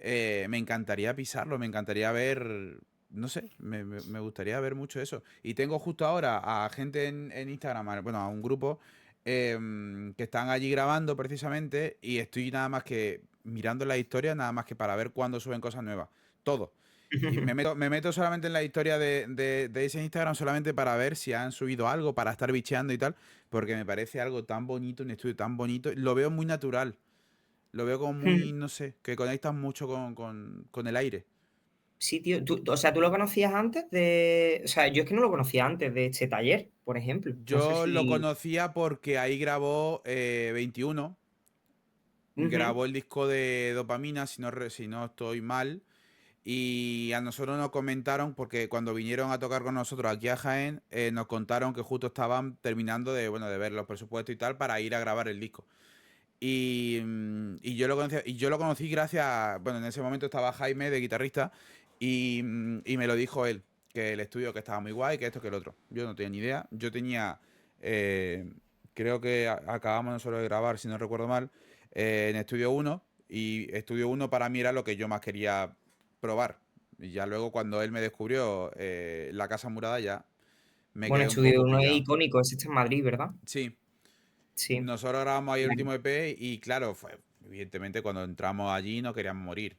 me encantaría pisarlo, me encantaría ver, no sé, me gustaría ver mucho eso. Y tengo justo ahora a gente en Instagram, bueno, a un grupo que están allí grabando precisamente y estoy nada más que mirando las historias, nada más que para ver cuándo suben cosas nuevas. Todo. Y me meto solamente en la historia de ese Instagram solamente para ver si han subido algo, para estar bicheando y tal, porque me parece algo tan bonito, un estudio tan bonito. Lo veo muy natural. Lo veo como muy, no sé, que conectas mucho con el aire. Sí, tío. O sea, ¿tú lo conocías antes de...? O sea, yo es que no lo conocía antes de este taller, por ejemplo. No sé Yo lo si... conocía porque ahí grabó 21. Ujú, Grabó el disco de Dopamina, si no estoy mal. Y a nosotros nos comentaron, porque cuando vinieron a tocar con nosotros aquí a Jaén, nos contaron que justo estaban terminando de ver los presupuestos y tal para ir a grabar el disco. Y yo lo conocí gracias bueno, en ese momento estaba Jaime de guitarrista y me lo dijo él, que el estudio que estaba muy guay, que esto, que el otro. Yo no tenía ni idea. Yo tenía, eh, creo que acabamos nosotros de grabar, si no recuerdo mal, en Estudio uno y Estudio uno para mí era lo que yo más quería probar. Y ya luego cuando él me descubrió la Casa Murada ya me bueno, quedé un Estudio poco 1 es pillado. icónico, ese está en Madrid, ¿verdad? Sí, Sí. nosotros grabamos ahí el Claro. último EP y claro, evidentemente cuando entramos allí no queríamos morir.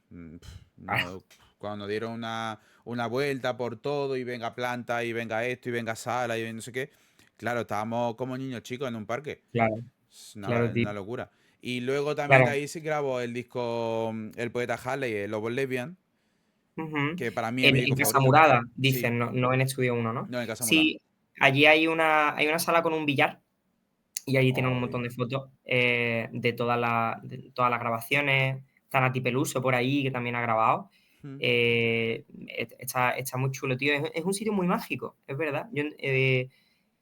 Ah, No, cuando nos dieron una vuelta por todo y venga planta y venga esto y venga sala y no sé qué, claro, estábamos como niños chicos en un parque. claro, Es claro, tío. una locura. Y luego también de Claro. ahí se grabó el disco El poeta Halley, el Lobo Lesbian, Ujú. que para mí es mi En disco Casa favorito. Murada, Sí, dicen, no en Estudio 1, ¿no? no en Casa Murada. Sí, allí hay una sala con un billar y allí tienen un Ay. montón de fotos de todas las grabaciones. Está Nati Peluso por ahí, que también ha grabado. Mm, Está muy chulo, tío. Es un sitio muy mágico, es verdad. Yo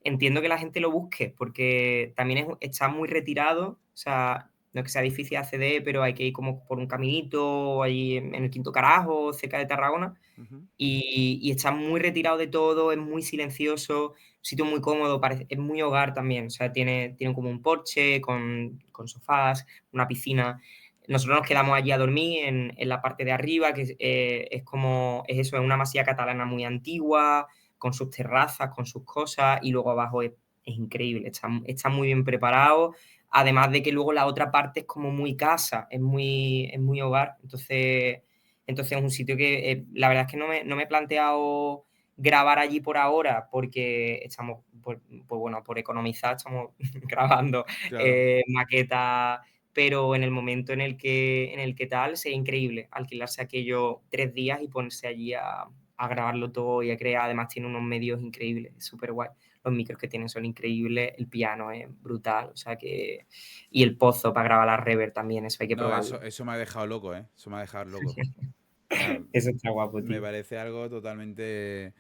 entiendo que la gente lo busque, porque también está muy retirado. O sea, no es que sea difícil acceder, pero hay que ir como por un caminito, ahí en el Quinto Carajo, cerca de Tarragona. ujú, Y está muy retirado de todo, es muy silencioso, un sitio muy cómodo, es muy hogar también, o sea, tiene como un porche con sofás, una piscina. Nosotros nos quedamos allí a dormir en la parte de arriba, que es como, es eso, es una masía catalana muy antigua, con sus terrazas, con sus cosas, y luego abajo es increíble, está muy bien preparado, además de que luego la otra parte es como muy casa, es muy hogar, entonces es un sitio que la verdad es que no me he planteado grabar allí por ahora porque estamos, pues bueno, por economizar, estamos grabando claro. maquetas, pero en el momento en el que tal, sería increíble alquilarse aquello 3 días y ponerse allí a grabarlo todo y a crear. Además tiene unos medios increíbles, es súper guay. Los micros que tienen son increíbles, el piano es brutal, o sea que... Y el pozo para grabar la reverb también, eso hay que No, probarlo. eso me ha dejado loco, ¿eh? Eso me ha dejado loco. O sea, Eso está guapo, me tío. parece algo totalmente,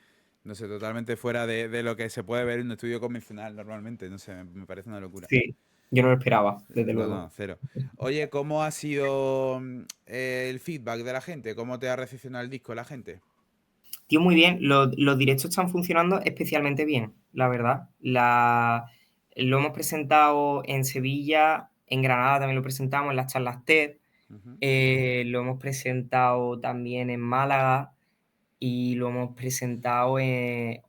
no sé, totalmente fuera de lo que se puede ver en un estudio convencional normalmente. No sé, me parece una locura. Sí, yo no lo esperaba, desde No, luego. no, cero. Oye, ¿cómo ha sido el feedback de la gente? ¿Cómo te ha recepcionado el disco la gente? Tío, muy bien. Los directos están funcionando especialmente bien, la verdad. Lo hemos presentado en Sevilla, en Granada también lo presentamos, en las charlas TED. Ujú. Lo hemos presentado también en Málaga y lo hemos presentado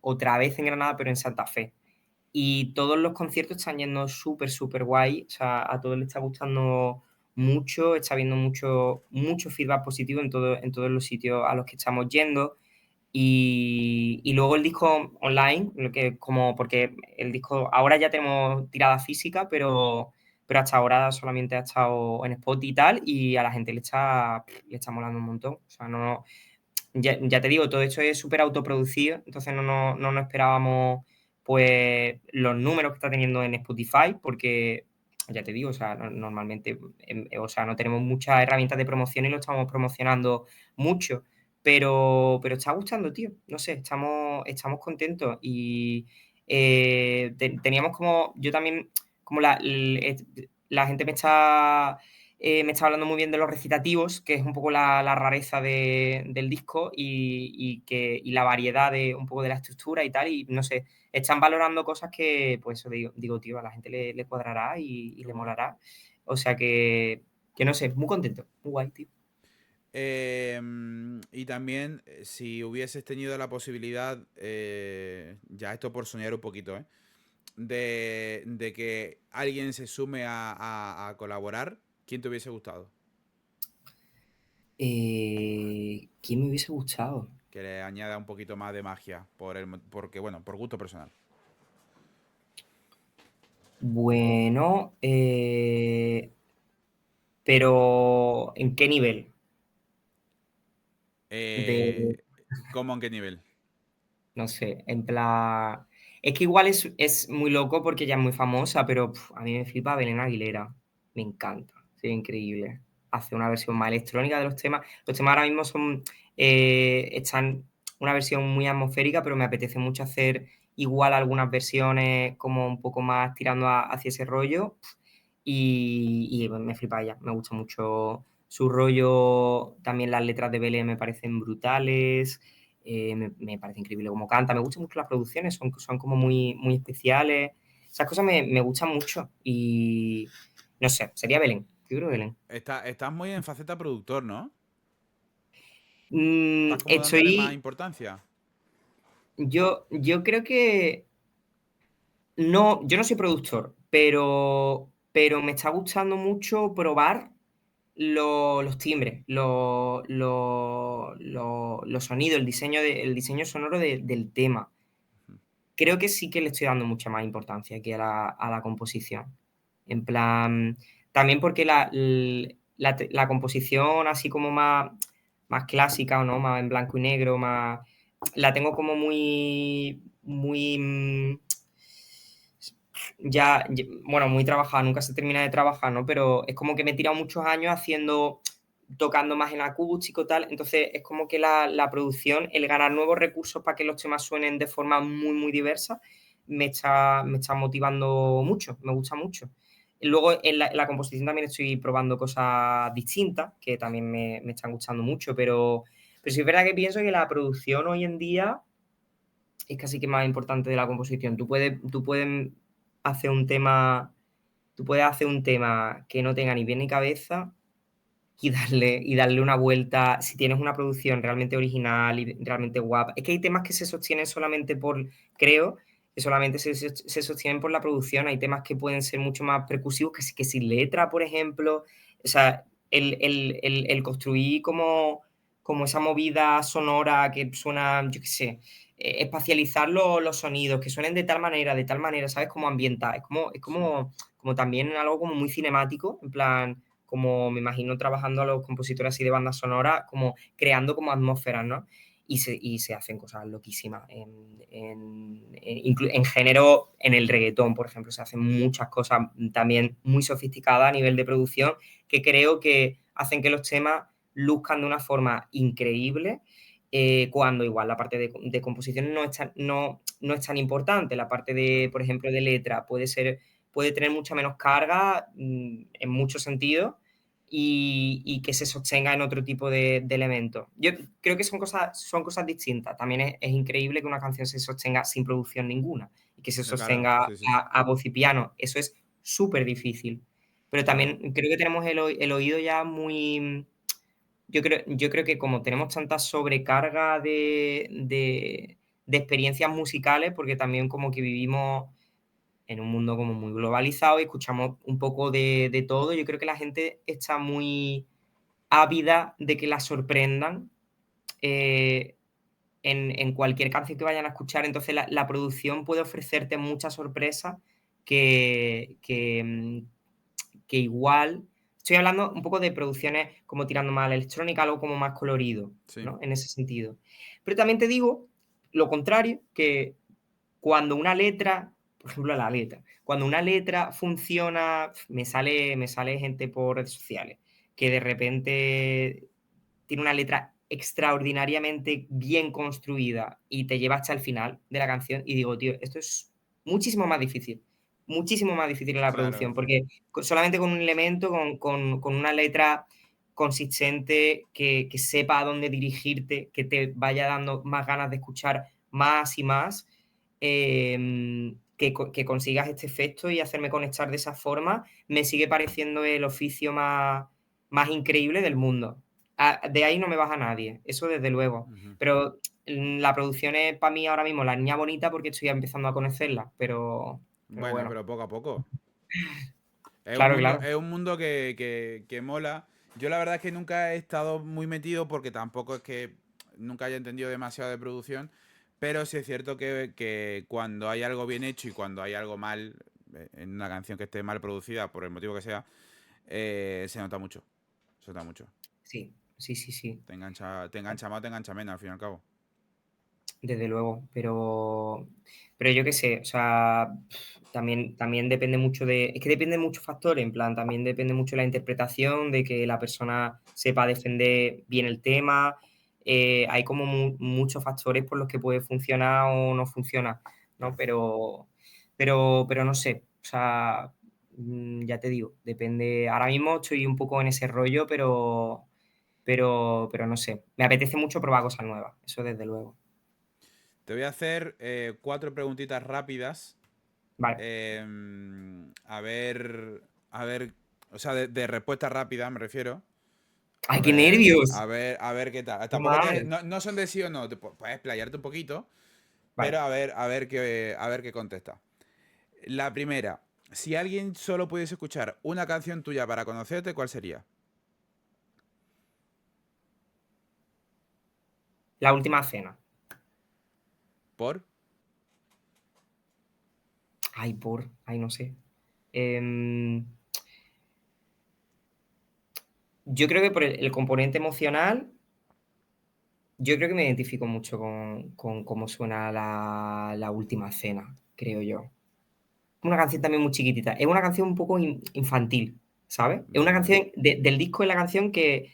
otra vez en Granada, pero en Santa Fe. y todos los conciertos están yendo súper, súper guay. O sea, a todos les está gustando mucho, está habiendo mucho feedback positivo en todos los sitios a los que estamos yendo. Y luego el disco online, lo que como porque el disco ahora ya tenemos tirada física, pero hasta ahora solamente ha estado en Spotify y tal, y a la gente le está molando un montón. O sea, no, ya te digo, todo esto es súper autoproducido, entonces no nos esperábamos, pues, los números que está teniendo en Spotify, porque, ya te digo, o sea, normalmente, o sea, no tenemos muchas herramientas de promoción y lo estamos promocionando mucho, pero está gustando, tío. No sé, estamos contentos y, teníamos como yo también, como la gente me está hablando muy bien de los recitativos, que es un poco la rareza del disco y la variedad de un poco de la estructura y tal. Y no sé, están valorando cosas que, pues eso digo, tío, a la gente le cuadrará y le molará. O sea que no sé, muy contento, muy guay, tío. Y también, si hubieses tenido la posibilidad, ya esto por soñar un poquito, de que alguien se sume a colaborar, ¿quién te hubiese gustado? ¿Quién me hubiese gustado? Que le añada un poquito más de magia, porque, bueno, por gusto personal. Bueno, pero ¿en qué nivel? De, Eh, ¿Cómo en qué nivel? no sé, en plan. Es que igual es muy loco porque ella es muy famosa, pero a mí me flipa Belén Aguilera. Me encanta, sí, increíble. Hace una versión más electrónica de los temas. Los temas ahora mismo están una versión muy atmosférica, pero me apetece mucho hacer igual algunas versiones como un poco más tirando hacia ese rollo. Y me flipa ella, me gusta mucho su rollo. También las letras de Belén me parecen brutales. Me parece increíble cómo canta. Me gustan mucho las producciones, son como muy, muy especiales. Esas cosas me gustan mucho. Y no sé, sería Belén. Yo creo Belén. Estás muy en faceta productor, ¿no? Mm, ¿Estás como dándole más estoy. importancia? Yo creo que. No, yo no soy productor, pero me está gustando mucho probar los timbres, los sonidos, el diseño sonoro del tema. Creo que sí que le estoy dando mucha más importancia que a la composición. En plan, también porque la composición así como más clásica, o ¿no? Más en blanco y negro, la tengo como muy, muy, bueno, muy trabajada, nunca se termina de trabajar, ¿no? Pero es como que me he tirado muchos años tocando más en acústico, tal. Entonces, es como que la producción, el ganar nuevos recursos para que los temas suenen de forma muy, muy diversa, me está motivando mucho, me gusta mucho. Luego, en la composición también estoy probando cosas distintas, que también me están gustando mucho, pero sí es verdad que pienso que la producción hoy en día es casi que más importante de la composición. Tú puedes hacer un tema, tú puedes hacer un tema que no tenga ni pie ni cabeza y darle una vuelta. Si tienes una producción realmente original y realmente guapa. Es que hay temas que se sostienen solamente creo, que solamente se sostienen por la producción. Hay temas que pueden ser mucho más percusivos, que sin letra, por ejemplo. O sea, el construir como esa movida sonora que suena, yo qué sé, espacializar los sonidos, que suenen de tal manera, ¿sabes? Como ambientar. Es Sí. como también algo como muy cinemático, en plan como me imagino trabajando a los compositores así de bandas sonoras, como creando como atmósferas, ¿no? Y se hacen cosas loquísimas. En género, en el reggaetón, por ejemplo, se hacen muchas cosas también muy sofisticadas a nivel de producción que creo que hacen que los temas luzcan de una forma increíble. Cuando igual la parte de composición no es tan importante, la parte de, Claro. por ejemplo, de letra puede tener mucha menos carga en muchos sentidos y que se sostenga en otro tipo de elementos. Yo creo que son cosas distintas. También es increíble que una canción se sostenga sin producción ninguna y que se Claro, sostenga sí, sí, a voz y piano. Eso es súper difícil. Pero claro. también creo que tenemos el oído ya muy. Yo creo que como tenemos tanta sobrecarga de experiencias musicales, porque también como que vivimos en un mundo como muy globalizado y escuchamos un poco de todo. Yo creo que la gente está muy ávida de que la sorprendan en cualquier canción que vayan a escuchar. Entonces la producción puede ofrecerte muchas sorpresas que igual. Estoy hablando un poco de producciones como tirando más a la electrónica, algo como más colorido, Sí. ¿no? En ese sentido. Pero también te digo lo contrario, que cuando una letra, por ejemplo, la letra, cuando una letra funciona, me sale gente por redes sociales que de repente tiene una letra extraordinariamente bien construida y te lleva hasta el final de la canción y digo, tío, esto es muchísimo más difícil en la Claro, producción, porque solamente con un elemento, con una letra consistente, que sepa a dónde dirigirte, que te vaya dando más ganas de escuchar más y más, que consigas este efecto y hacerme conectar de esa forma, me sigue pareciendo el oficio más increíble del mundo. De ahí no me baja nadie, eso desde luego. ujú. Pero la producción es para mí ahora mismo la niña bonita porque estoy empezando a conocerla, pero Bueno, bueno, pero poco a poco. claro, claro. Es un mundo que mola. Yo la verdad es que nunca he estado muy metido porque tampoco es que nunca haya entendido demasiado de producción, pero sí es cierto que cuando hay algo bien hecho y cuando hay algo mal, en una canción que esté mal producida, por el motivo que sea, se nota mucho. Se nota mucho. Sí, sí, sí, sí. Te engancha más, te engancha menos, al fin y al cabo. Desde luego, pero yo qué sé, o sea, también depende mucho es que depende de muchos factores, en plan, también depende mucho de la interpretación, de que la persona sepa defender bien el tema, hay como muchos factores por los que puede funcionar o no funciona, ¿no? Claro. Pero no sé, o sea, ya te digo, depende, ahora mismo estoy un poco en ese rollo, pero no sé, me apetece mucho probar cosas nuevas, eso desde luego. Te voy a hacer 4 preguntitas rápidas. Vale. A ver, a ver, o sea, de respuesta rápida me refiero. ¡Ay, qué nervios! A ver qué tal. Qué Tampoco mal. no son de sí o no, puedes explayarte un poquito, pero Vale. a ver qué contesta. La primera, si alguien solo pudiese escuchar una canción tuya para conocerte, ¿cuál sería? La última cena. ¿Por? Ay, no sé. Em, yo creo que por el componente emocional, yo creo que me identifico mucho con cómo suena la última cena, creo yo. Una canción también muy chiquitita. Es una canción un poco infantil, ¿sabes? Es una Vale. canción del disco, es la canción que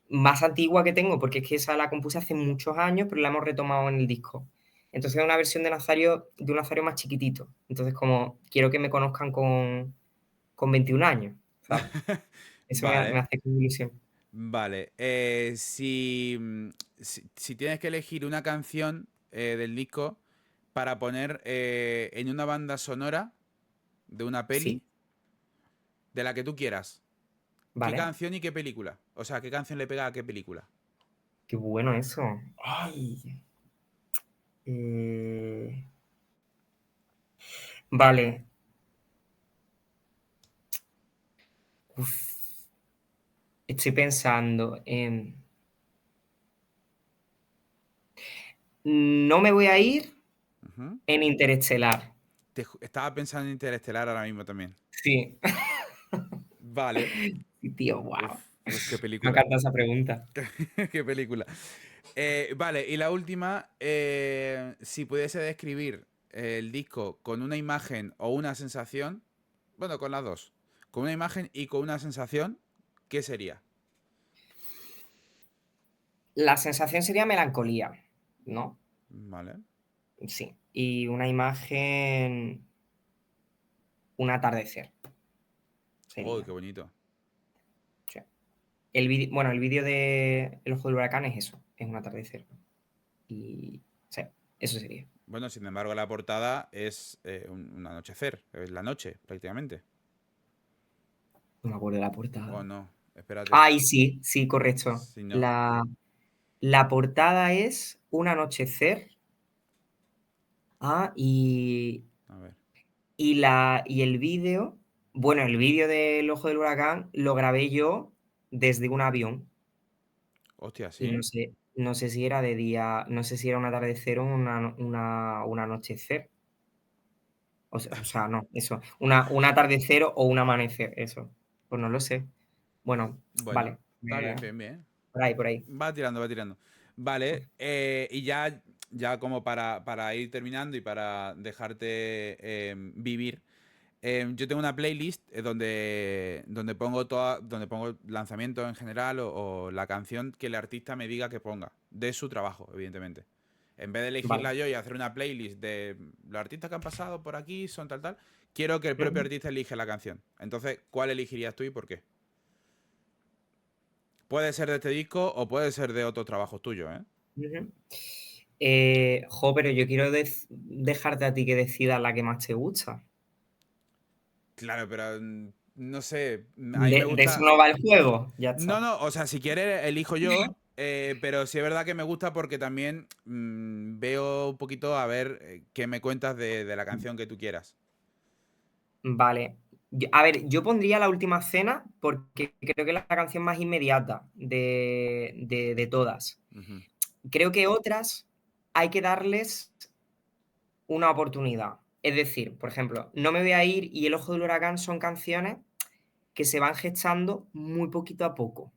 más antigua que tengo, porque es que esa la compuse hace muchos años, pero la hemos retomado en el disco. Entonces es una versión de un Nazario más chiquitito. Entonces, como quiero que me conozcan con 21 años, ¿sabes? Eso me Vale, hace como ilusión. vale. Si tienes que elegir una canción del disco para poner en una banda sonora de una Sí, peli, de la que tú quieras, ¿qué ¿vale? canción y qué película? O sea, ¿qué canción le pega a qué película? Qué bueno eso. Ay. Eh, vale. Uf, estoy pensando en... No me voy a ir Ujú. en Interestelar. Estaba pensando en Interestelar ahora mismo también. Sí. Vale. Sí, tío, wow. Uf, qué Me película. encanta esa pregunta. Qué película. Vale, y la última, si pudiese describir el disco con una imagen o una sensación, bueno, con las dos, con una imagen y con una sensación, ¿qué sería? La sensación sería melancolía, ¿no? Vale. Sí. Y una imagen, un atardecer Oh, sería. qué bonito. Sí. Bueno, el vídeo de El ojo del huracán es eso, es un atardecer. Y sí, eso sería. Bueno, sin embargo, la portada es un anochecer, es la noche, prácticamente. No me acuerdo de la Oh, portada. no, espérate. Ay, sí, sí, correcto. Si no, La portada es un anochecer. Ah, a ver. Y el vídeo, bueno, el vídeo del Ojo del Huracán lo grabé yo desde un avión. Hostia, Y ¿sí? no sé si era de día, no sé si era un atardecer o un anochecer. O sea, no, eso, un atardecer o un amanecer, eso. Pues no lo sé. Bueno, Bueno, vale, está bien, bien, bien. por ahí, por ahí. Va tirando, va tirando. Vale, y ya como para ir terminando y para dejarte vivir, yo tengo una playlist donde pongo donde pongo lanzamientos en general o la canción que el artista me diga que ponga, de su trabajo, evidentemente. En vez de Vale. elegirla yo y hacer una playlist de los artistas que han pasado por aquí, son tal, tal, quiero que el propio Ujú, artista elige la canción. Entonces, ¿cuál elegirías tú y por qué? Puede ser de este disco o puede ser de otros trabajos tuyos, ¿eh? ujú. Pero yo quiero dejarte a ti que decidas la que más te gusta. Claro, pero no sé, a mí me De eso gusta... no va el juego, ya No, está. no, o sea, si quieres elijo yo, pero sí es verdad que me gusta porque también veo un poquito a ver qué me cuentas de la canción que tú quieras. Vale. A ver, yo pondría La Última Cena porque creo que es la canción más inmediata de todas. Ujú. Creo que otras hay que darles una oportunidad. Es decir, por ejemplo, No me voy a ir y El Ojo del Huracán son canciones que se van gestando muy poquito a poco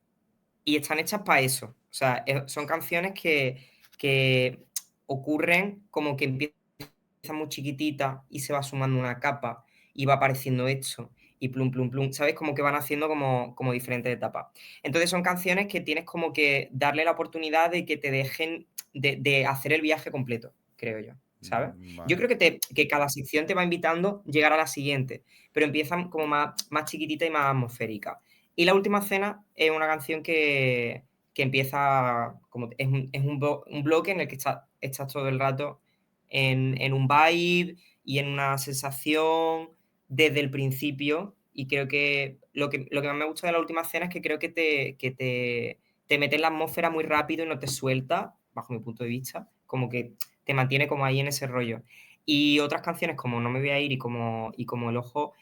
y están hechas para eso. O sea, son canciones que ocurren como que empiezan muy chiquitita y se va sumando una capa y va apareciendo esto y plum, plum, plum, ¿sabes? Como que van haciendo como diferentes etapas. Entonces son canciones que tienes como que darle la oportunidad de que te dejen de hacer el viaje completo, creo yo, ¿sabes? Yo Vale. creo que cada sección te va invitando a llegar a la siguiente, pero empiezan como más chiquitita y más atmosférica. Y La Última Cena es una canción que empieza como un bloque en el que estás todo el rato en un vibe y en una sensación desde el principio. Y creo que lo que más me gusta de La Última Cena es que creo te mete en la atmósfera muy rápido y no te suelta, bajo mi punto de vista, como que te mantiene como ahí en ese rollo. Y otras canciones como No me voy a ir y como El Ojo,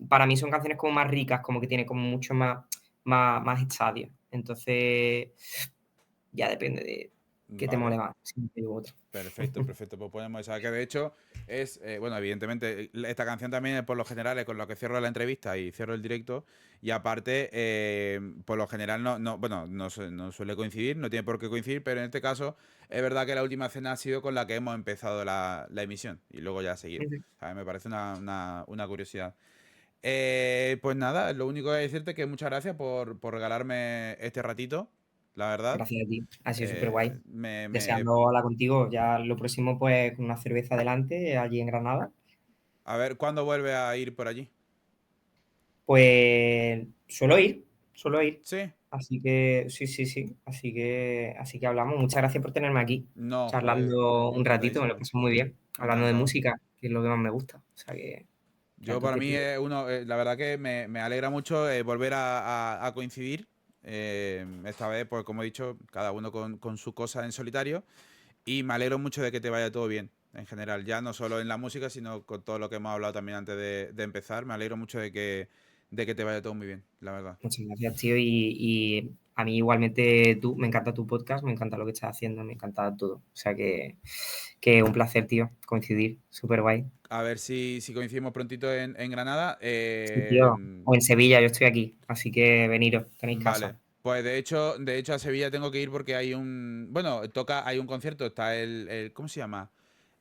para mí son canciones como más ricas, como que tiene como mucho más estadio. Entonces, ya depende de qué te mole Vale. más, si te digo otra. Perfecto, perfecto. Pues ponemos esa. Que de hecho es, bueno, evidentemente, esta canción también por lo general es con lo que cierro la entrevista y cierro el directo. Y aparte, por lo general bueno, no suele coincidir, no tiene por qué coincidir, pero en este caso es verdad que la última cena ha sido con la que hemos empezado la emisión y luego ya seguir. Ujú. ¿Sabes? Me parece una curiosidad. Pues nada, lo único que decirte es que muchas gracias por regalarme este ratito, la verdad. Gracias a ti. Ha sido súper guay. Me Deseando hablar contigo. Ya lo próximo, pues, con una cerveza adelante, allí en Granada. A ver, ¿cuándo vuelve a ir por allí? Pues suelo ir, suelo ir. Sí. Así que, sí, sí, sí. Así que hablamos. Muchas gracias por tenerme aquí, No, joder, charlando un ratito. Me lo encantadísimo. paso muy bien. Hablando de Encantado. música, que es lo que más me gusta. O sea que a Yo para tope, mí tío. la verdad que me alegra mucho volver a coincidir. Esta vez, pues como he dicho, cada uno con su cosa en solitario. Y me alegro mucho de que te vaya todo bien, en general. Ya no solo en la música, sino con todo lo que hemos hablado también antes de empezar. Me alegro mucho de que te vaya todo muy bien, la verdad. Muchas gracias, tío. Y a mí igualmente tú, me encanta tu podcast, me encanta lo que estás haciendo, me encanta todo. O sea que un placer, tío, coincidir. Súper guay. A ver si coincidimos prontito en Granada. Sí, tío. O en Sevilla, yo estoy aquí. Así que veniros, tenéis casa. Vale. Pues de hecho a Sevilla tengo que ir porque hay bueno, hay un concierto, está ¿cómo se llama?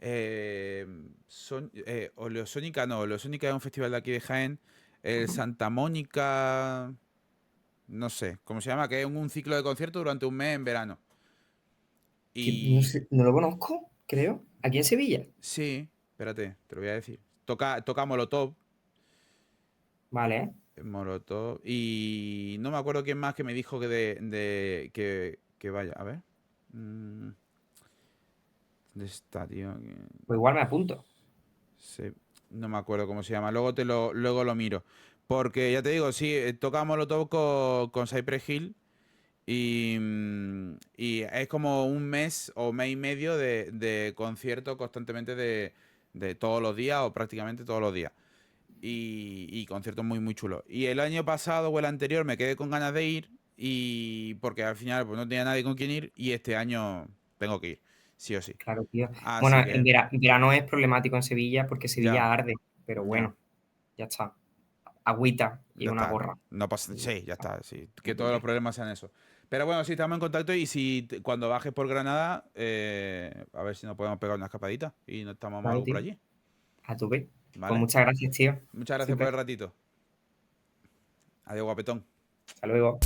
Eh, Oleosónica, no, Oleosónica es un festival de aquí de Jaén. El Santa Mónica, no sé, ¿cómo se llama? Que es un ciclo de conciertos durante un mes en verano. Que no Y sé, no lo conozco, creo. Aquí en Sevilla. sí, espérate, te lo voy a decir. Toca Molotov, Vale. Molotov, y no me acuerdo quién más que me dijo que vaya, a ver. Mm, ¿Dónde está, tío? Pues igual me apunto. Se- no me acuerdo cómo se llama. Luego lo miro. Porque ya te digo, sí, toca Molotov con Cypress Hill. Y es como un mes o mes y medio de concierto constantemente de todos los días o prácticamente todos los días. Y conciertos muy, muy chulos. Y el año pasado o el anterior me quedé con ganas de ir y porque al final pues, no tenía nadie con quien ir y este año tengo que ir, sí o sí. Claro, tío. Bueno, Así que en verano es problemático en Sevilla porque ya, Sevilla arde, pero ya, bueno, ya está. Agüita y ya una está. gorra. No pasa, Y ya sí, ya está. está. Sí, No que hay todos los problema. problemas sean eso. Pero bueno, sí, estamos en contacto y si cuando bajes por Granada, a ver si nos podemos pegar una escapadita y nos tomamos Vale, algo por tío. allí, A tu vez. Pues ¿vale? muchas gracias, tío. Muchas gracias por Súper. el ratito. Adiós, guapetón. Hasta luego.